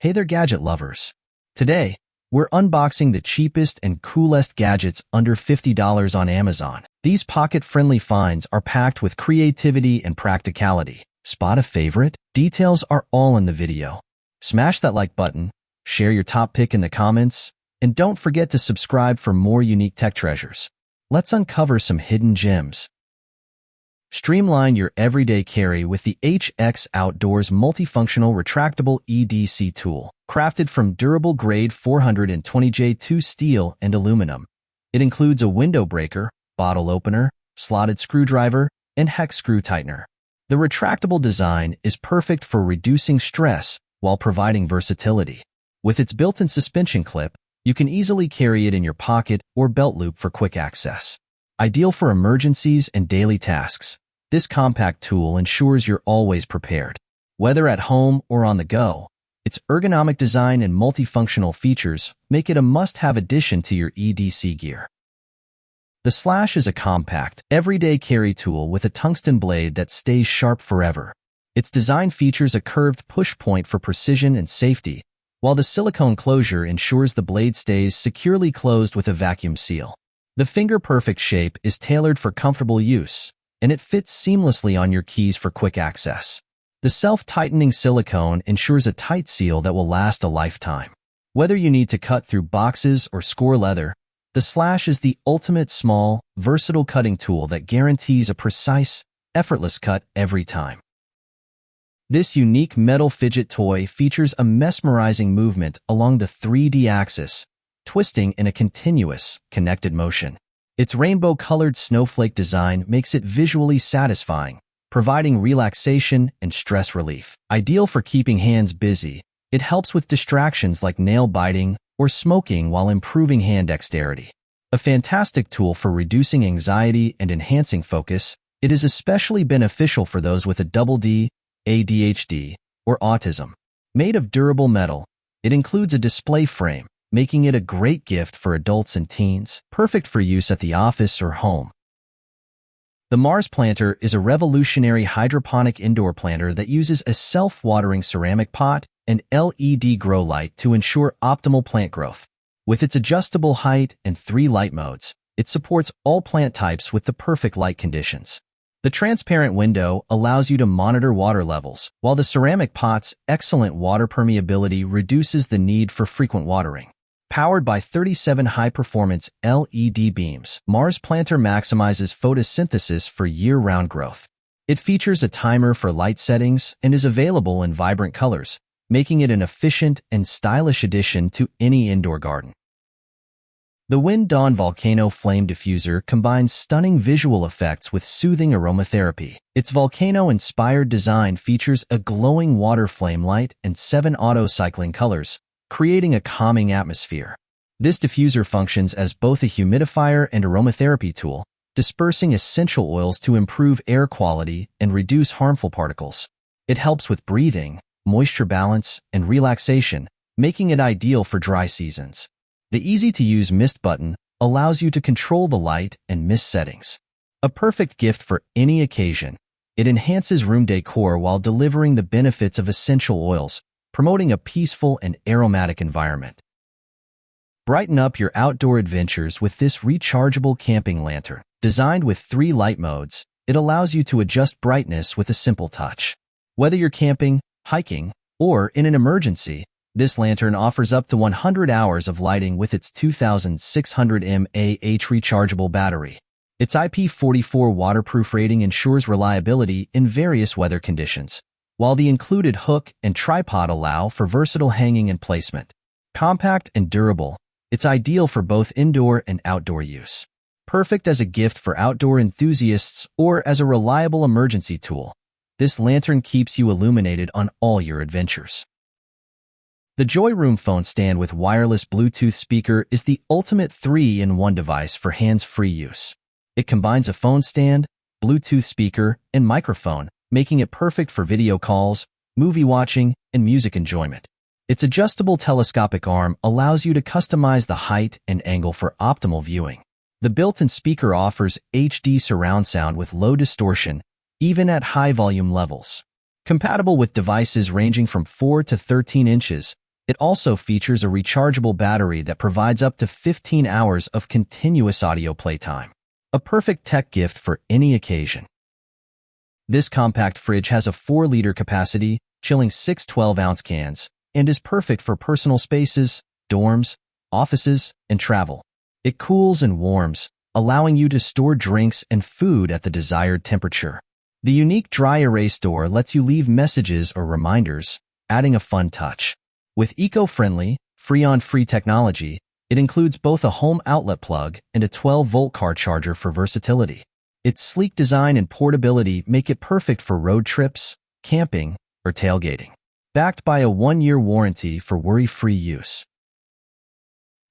Hey there, gadget lovers. Today, we're unboxing the cheapest and coolest gadgets under $50 on Amazon. These pocket-friendly finds are packed with creativity and practicality. Spot a favorite? Details are all in the video. Smash that like button, share your top pick in the comments, and don't forget to subscribe for more unique tech treasures. Let's uncover some hidden gems. Streamline your everyday carry with the HX Outdoors Multifunctional Retractable EDC Tool. Crafted from durable-grade 420J2 steel and aluminum, it includes a window breaker, bottle opener, slotted screwdriver, and hex screw tightener. The retractable design is perfect for reducing stress while providing versatility. With its built-in suspension clip, you can easily carry it in your pocket or belt loop for quick access. Ideal for emergencies and daily tasks, this compact tool ensures you're always prepared. Whether at home or on the go, its ergonomic design and multifunctional features make it a must-have addition to your EDC gear. The Slash is a compact, everyday carry tool with a tungsten blade that stays sharp forever. Its design features a curved push point for precision and safety, while the silicone closure ensures the blade stays securely closed with a vacuum seal. The finger-perfect shape is tailored for comfortable use, and it fits seamlessly on your keys for quick access. The self-tightening silicone ensures a tight seal that will last a lifetime. Whether you need to cut through boxes or score leather, the Slash is the ultimate small, versatile cutting tool that guarantees a precise, effortless cut every time. This unique metal fidget toy features a mesmerizing movement along the 3D axis, twisting in a continuous, connected motion. Its rainbow-colored snowflake design makes it visually satisfying, providing relaxation and stress relief. Ideal for keeping hands busy, it helps with distractions like nail biting or smoking while improving hand dexterity. A fantastic tool for reducing anxiety and enhancing focus, it is especially beneficial for those with a double D, ADHD, or autism. Made of durable metal, it includes a display frame, making it a great gift for adults and teens, perfect for use at the office or home. The Mars Planter is a revolutionary hydroponic indoor planter that uses a self-watering ceramic pot and LED grow light to ensure optimal plant growth. With its adjustable height and 3 light modes, it supports all plant types with the perfect light conditions. The transparent window allows you to monitor water levels, while the ceramic pot's excellent water permeability reduces the need for frequent watering. Powered by 37 high-performance LED beams, Mars Planter maximizes photosynthesis for year-round growth. It features a timer for light settings and is available in vibrant colors, making it an efficient and stylish addition to any indoor garden. The WINDAWN Volcano Flame Diffuser combines stunning visual effects with soothing aromatherapy. Its volcano-inspired design features a glowing water flame light and 7 auto-cycling colors, creating a calming atmosphere. This diffuser functions as both a humidifier and aromatherapy tool, dispersing essential oils to improve air quality and reduce harmful particles. It helps with breathing, moisture balance, and relaxation, making it ideal for dry seasons. The easy-to-use mist button allows you to control the light and mist settings. A perfect gift for any occasion, it enhances room decor while delivering the benefits of essential oils, promoting a peaceful and aromatic environment. Brighten up your outdoor adventures with this rechargeable camping lantern. Designed with 3 light modes, it allows you to adjust brightness with a simple touch. Whether you're camping, hiking, or in an emergency, this lantern offers up to 100 hours of lighting with its 2600 mAh rechargeable battery. Its IP44 waterproof rating ensures reliability in various weather conditions, while the included hook and tripod allow for versatile hanging and placement. Compact and durable, it's ideal for both indoor and outdoor use. Perfect as a gift for outdoor enthusiasts or as a reliable emergency tool, this lantern keeps you illuminated on all your adventures. The JOYROOM phone stand with wireless Bluetooth speaker is the ultimate 3-in-1 device for hands-free use. It combines a phone stand, Bluetooth speaker, and microphone, making it perfect for video calls, movie watching, and music enjoyment. Its adjustable telescopic arm allows you to customize the height and angle for optimal viewing. The built-in speaker offers HD surround sound with low distortion, even at high volume levels. Compatible with devices ranging from 4 to 13 inches, It also features a rechargeable battery that provides up to 15 hours of continuous audio playtime. A perfect tech gift for any occasion. This compact fridge has a 4-liter capacity, chilling 6 12-ounce cans, and is perfect for personal spaces, dorms, offices, and travel. It cools and warms, allowing you to store drinks and food at the desired temperature. The unique dry erase door lets you leave messages or reminders, adding a fun touch. With eco-friendly, Freon-free technology, it includes both a home outlet plug and a 12-volt car charger for versatility. Its sleek design and portability make it perfect for road trips, camping, or tailgating. Backed by a 1-year warranty for worry-free use.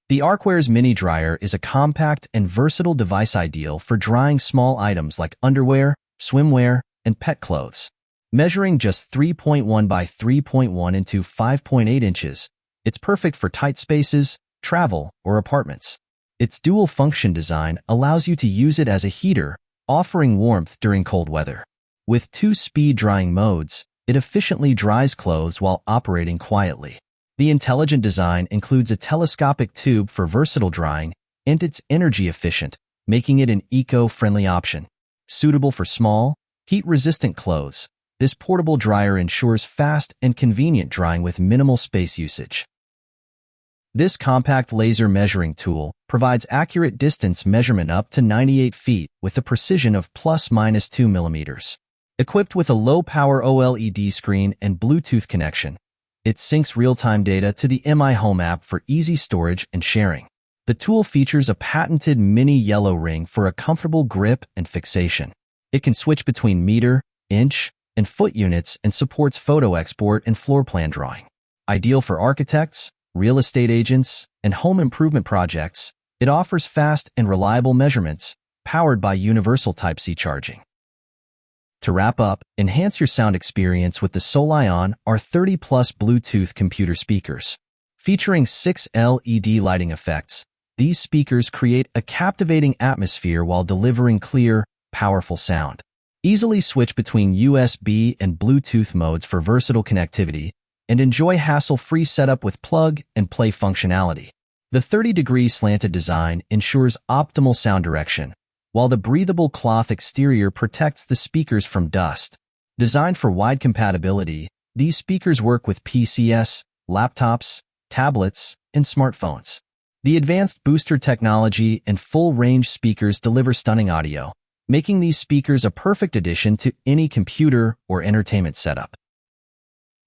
The ARCWARES Mini Dryer is a compact and versatile device ideal for drying small items like underwear, swimwear, and pet clothes. Measuring just 3.1 by 3.1 into 5.8 inches, it's perfect for tight spaces, travel, or apartments. Its dual-function design allows you to use it as a heater, offering warmth during cold weather. With 2 speed drying modes, it efficiently dries clothes while operating quietly. The intelligent design includes a telescopic tube for versatile drying, and it's energy efficient, making it an eco-friendly option. Suitable for small, heat-resistant clothes, this portable dryer ensures fast and convenient drying with minimal space usage. This compact laser measuring tool provides accurate distance measurement up to 98 feet with a precision of ±2 millimeters. Equipped with a low-power OLED screen and Bluetooth connection, it syncs real-time data to the Mi Home app for easy storage and sharing. The tool features a patented mini yellow ring for a comfortable grip and fixation. It can switch between meter, inch, and foot units and supports photo export and floor plan drawing. Ideal for architects, real estate agents, and home improvement projects, it offers fast and reliable measurements, powered by universal Type-C charging. To wrap up, enhance your sound experience with the SOULION R30 Plus Bluetooth computer speakers. Featuring 6 LED lighting effects, these speakers create a captivating atmosphere while delivering clear, powerful sound. Easily switch between USB and Bluetooth modes for versatile connectivity, and enjoy hassle-free setup with plug-and-play functionality. The 30-degree slanted design ensures optimal sound direction, while the breathable cloth exterior protects the speakers from dust. Designed for wide compatibility, these speakers work with PCs, laptops, tablets, and smartphones. The advanced booster technology and full-range speakers deliver stunning audio, making these speakers a perfect addition to any computer or entertainment setup.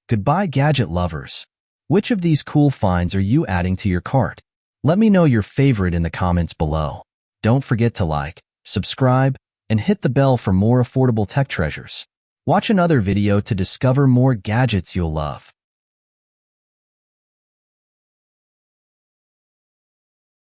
Goodbye, gadget lovers. Which of these cool finds are you adding to your cart? Let me know your favorite in the comments below. Don't forget to like, subscribe, and hit the bell for more affordable tech treasures. Watch another video to discover more gadgets you'll love.